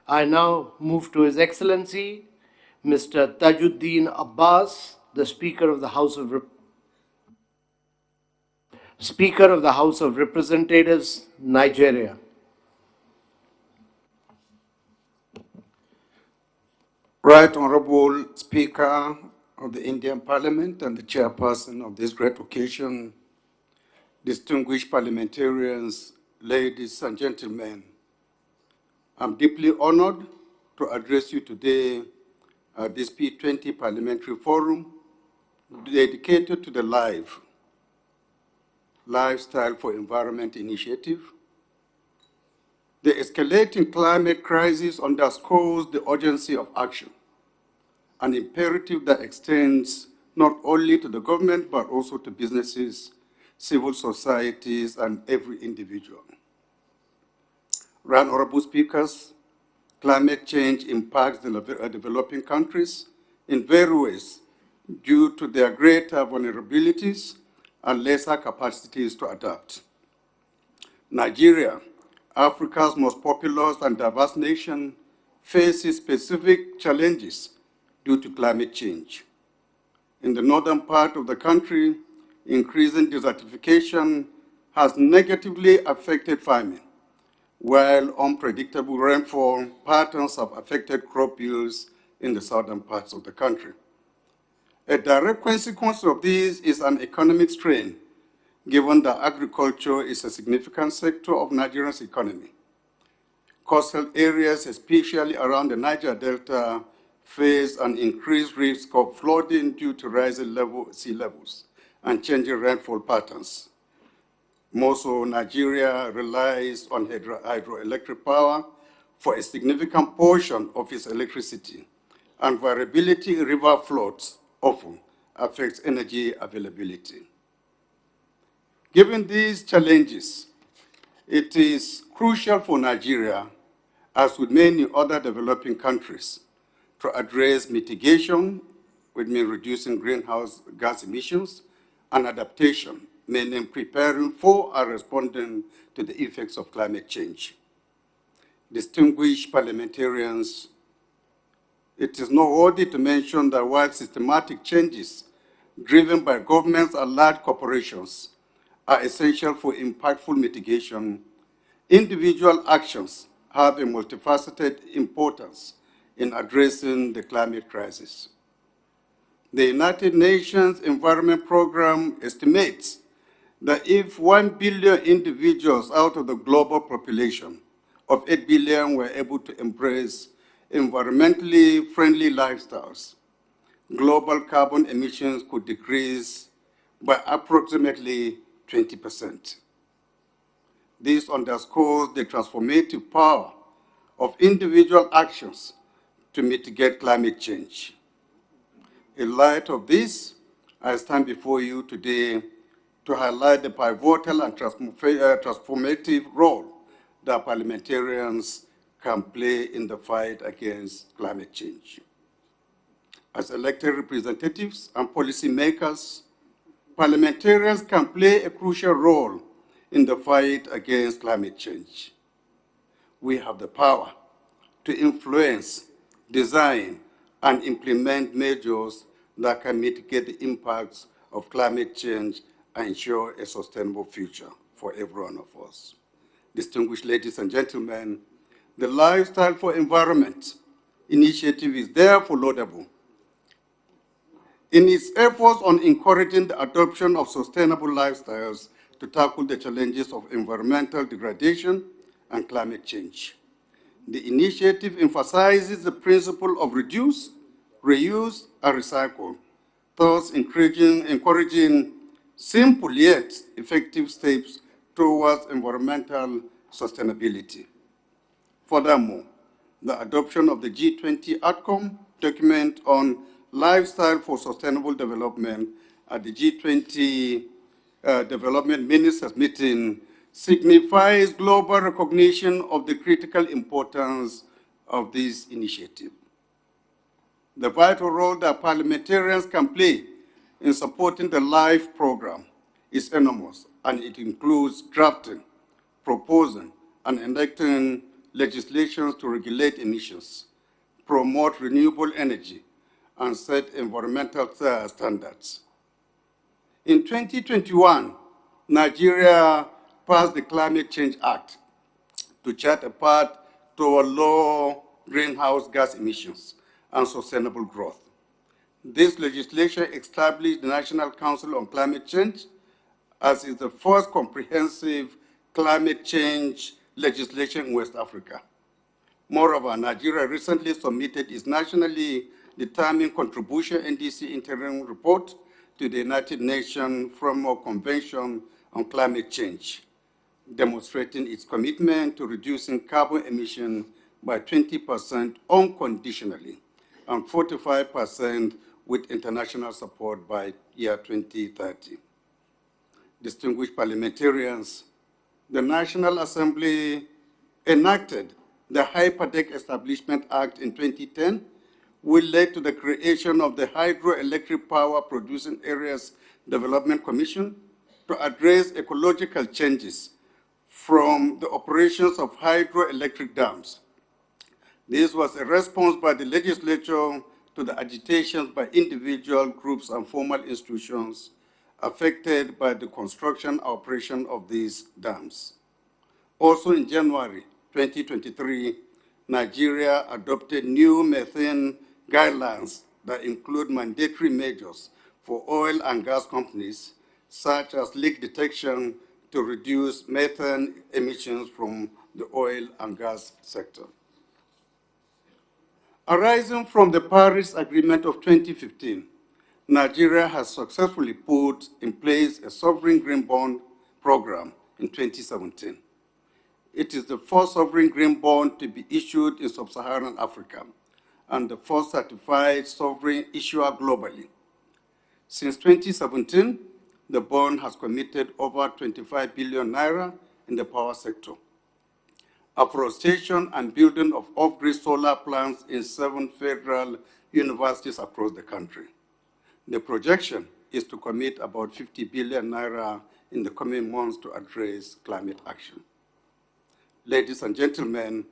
I now move to His Excellency, Mr. Tajudeen Abbas, the Speaker of the House of Representatives, Nigeria. Right Honorable Speaker of the Indian Parliament and the chairperson of this great occasion, distinguished parliamentarians, ladies and gentlemen, I'm deeply honored to address you today at this P20 Parliamentary Forum dedicated to the Lifestyle for Environment initiative. The escalating climate crisis underscores the urgency of action, an imperative that extends not only to the government, but also to businesses, civil societies, and every individual. Right Honorable Speakers, climate change impacts the developing countries in various ways due to their greater vulnerabilities and lesser capacities to adapt. Nigeria, Africa's most populous and diverse nation, faces specific challenges due to climate change. In the northern part of the country, increasing desertification has negatively affected farming, while unpredictable rainfall patterns have affected crop yields in the southern parts of the country. A direct consequence of this is an economic strain, given that agriculture is a significant sector of Nigeria's economy. Coastal areas, especially around the Niger Delta, face an increased risk of flooding due to rising sea levels and changing rainfall patterns. More so, Nigeria relies on hydroelectric power for a significant portion of its electricity, and variability in river floods often affects energy availability. Given these challenges, it is crucial for Nigeria, as with many other developing countries, to address mitigation, which means reducing greenhouse gas emissions, and adaptation, meaning preparing for and responding to the effects of climate change. Distinguished parliamentarians, it is noteworthy to mention that while systematic changes driven by governments and large corporations are essential for impactful mitigation, individual actions have a multifaceted importance in addressing the climate crisis. The United Nations Environment Programme estimates that if 1 billion individuals out of the global population of 8 billion were able to embrace environmentally friendly lifestyles, global carbon emissions could decrease by approximately 20%. This underscores the transformative power of individual actions to mitigate climate change. In light of this, I stand before you today to highlight the pivotal and transformative role that parliamentarians can play in the fight against climate change. As elected representatives and policymakers, parliamentarians can play a crucial role in the fight against climate change. We have the power to influence, design, and implement measures that can mitigate the impacts of climate change and ensure a sustainable future for every one of us. Distinguished ladies and gentlemen, the Lifestyle for Environment initiative is therefore laudable. In its efforts on encouraging the adoption of sustainable lifestyles to tackle the challenges of environmental degradation and climate change. The initiative emphasizes the principle of reduce, reuse, and recycle, thus encouraging simple yet effective steps towards environmental sustainability. Furthermore, the adoption of the G20 outcome document on lifestyle for sustainable development at the G20 Development Ministers meeting signifies global recognition of the critical importance of this initiative. The vital role that parliamentarians can play in supporting the LIFE program is enormous, and it includes drafting, proposing, and enacting legislation to regulate emissions, promote renewable energy, and set environmental standards. In 2021, Nigeria passed the Climate Change Act to chart a path toward low greenhouse gas emissions and sustainable growth. This legislation established the National Council on Climate Change as is the first comprehensive climate change legislation in West Africa. Moreover, Nigeria recently submitted its nationally determined contribution NDC interim report to the United Nations Framework Convention on Climate Change, demonstrating its commitment to reducing carbon emissions by 20% unconditionally and 45% with international support by year 2030. Distinguished parliamentarians, the National Assembly enacted the Hyperdeck Establishment Act in 2010, which led to the creation of the Hydroelectric Power Producing Areas Development Commission to address ecological changes from the operations of hydroelectric dams. This was a response by the legislature to the agitations by individual groups and formal institutions affected by the construction and operation of these dams. Also in January 2023, Nigeria adopted new methane guidelines that include mandatory measures for oil and gas companies, such as leak detection to reduce methane emissions from the oil and gas sector. Arising from the Paris Agreement of 2015, Nigeria has successfully put in place a sovereign green bond program in 2017. It is the first sovereign green bond to be issued in sub-Saharan Africa and the first certified sovereign issuer globally. Since 2017, the bond has committed over 25 billion naira in the power sector, afforestation and building of off-grid solar plants in 7 federal universities across the country. The projection is to commit about 50 billion naira in the coming months to address climate action. Ladies and gentlemen,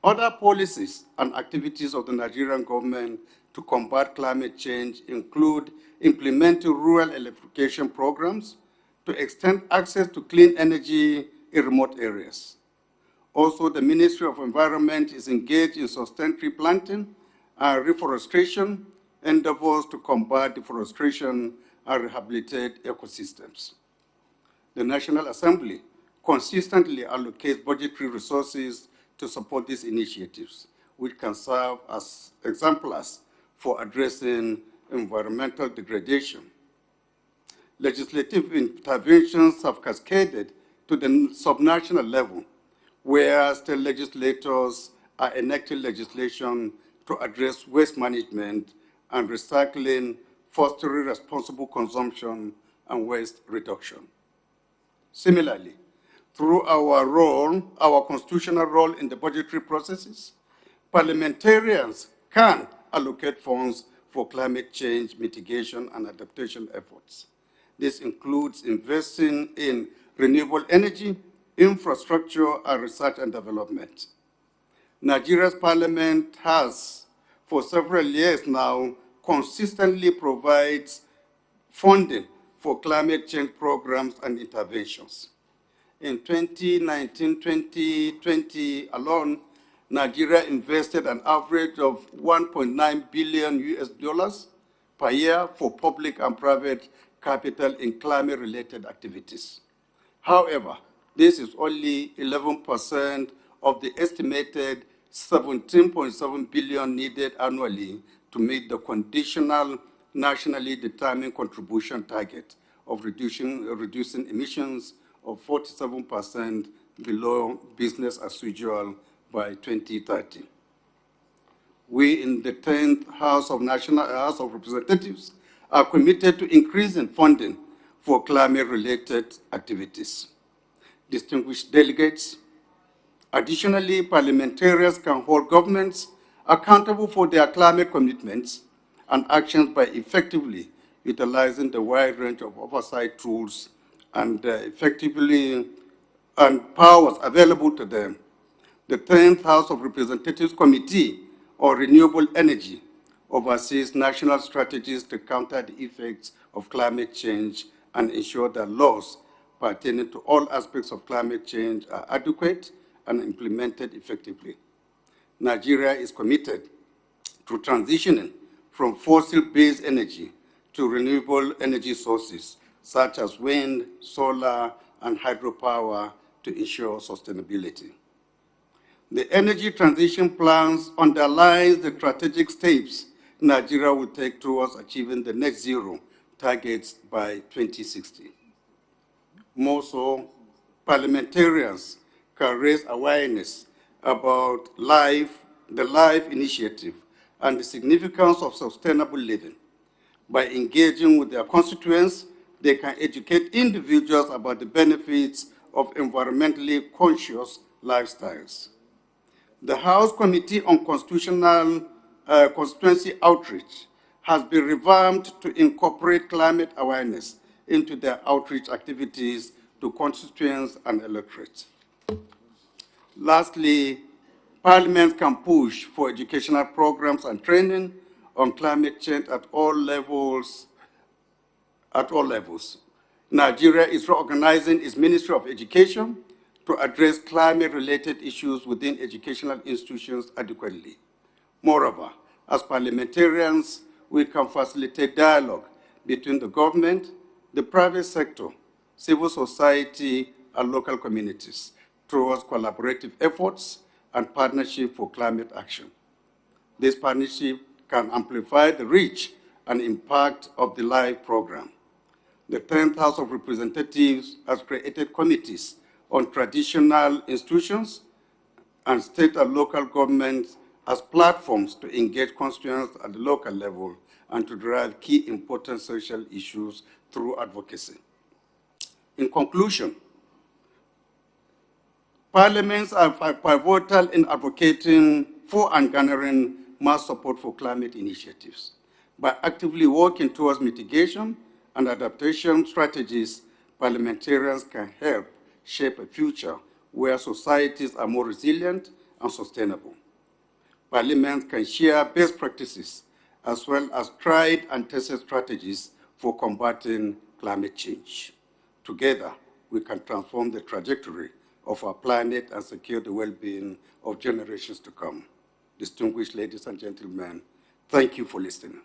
other policies and activities of the Nigerian government to combat climate change include implementing rural electrification programs to extend access to clean energy in remote areas. Also, the Ministry of Environment is engaged in sustained tree planting and reforestation endeavors to combat deforestation and rehabilitate ecosystems. The National Assembly consistently allocates budgetary resources to support these initiatives, which can serve as exemplars for addressing environmental degradation. Legislative interventions have cascaded to the subnational level, where state legislators are enacting legislation to address waste management and recycling, fostering responsible consumption and waste reduction. Similarly, through our constitutional role in the budgetary processes, parliamentarians can allocate funds for climate change mitigation and adaptation efforts. This includes investing in renewable energy, infrastructure, and research and development. Nigeria's parliament has, for several years now, consistently provides funding for climate change programs and interventions. In 2019-2020 alone, Nigeria invested an average of 1.9 billion US dollars per year for public and private capital in climate-related activities. However, this is only 11% of the estimated 17.7 billion needed annually to meet the conditional nationally determined contribution target of reducing emissions of 47% below business as usual by 2030. We in the 10th House of Representatives are committed to increasing funding for climate-related activities. Distinguished delegates, additionally, parliamentarians can hold governments accountable for their climate commitments and actions by effectively utilizing the wide range of oversight tools and powers available to them. The 10th House of Representatives Committee on Renewable Energy oversees national strategies to counter the effects of climate change and ensure that laws pertaining to all aspects of climate change are adequate and implemented effectively. Nigeria is committed to transitioning from fossil-based energy to renewable energy sources, such as wind, solar, and hydropower, to ensure sustainability. The energy transition plans underlines the strategic steps Nigeria will take towards achieving the net zero targets by 2060. More so, parliamentarians can raise awareness about the LIFE initiative and the significance of sustainable living. By engaging with their constituents, they can educate individuals about the benefits of environmentally conscious lifestyles. The House Committee on Constituency Outreach has been revamped to incorporate climate awareness into their outreach activities to constituents and electorates. Lastly, Parliament can push for educational programs and training on climate change at all levels. Nigeria is reorganizing its Ministry of Education to address climate-related issues within educational institutions adequately. Moreover, as parliamentarians, we can facilitate dialogue between the government, the private sector, civil society, and local communities towards collaborative efforts and partnership for climate action. This partnership can amplify the reach and impact of the LIFE program. The 10th House of Representatives has created committees on traditional institutions and state and local governments as platforms to engage constituents at the local level and to drive key important social issues through advocacy. In conclusion, parliaments are pivotal in advocating for and garnering mass support for climate initiatives. By actively working towards mitigation and adaptation strategies, parliamentarians can help shape a future where societies are more resilient and sustainable. Parliaments can share best practices as well as tried and tested strategies for combating climate change. Together, we can transform the trajectory of our planet and secure the well-being of generations to come. Distinguished ladies and gentlemen, thank you for listening.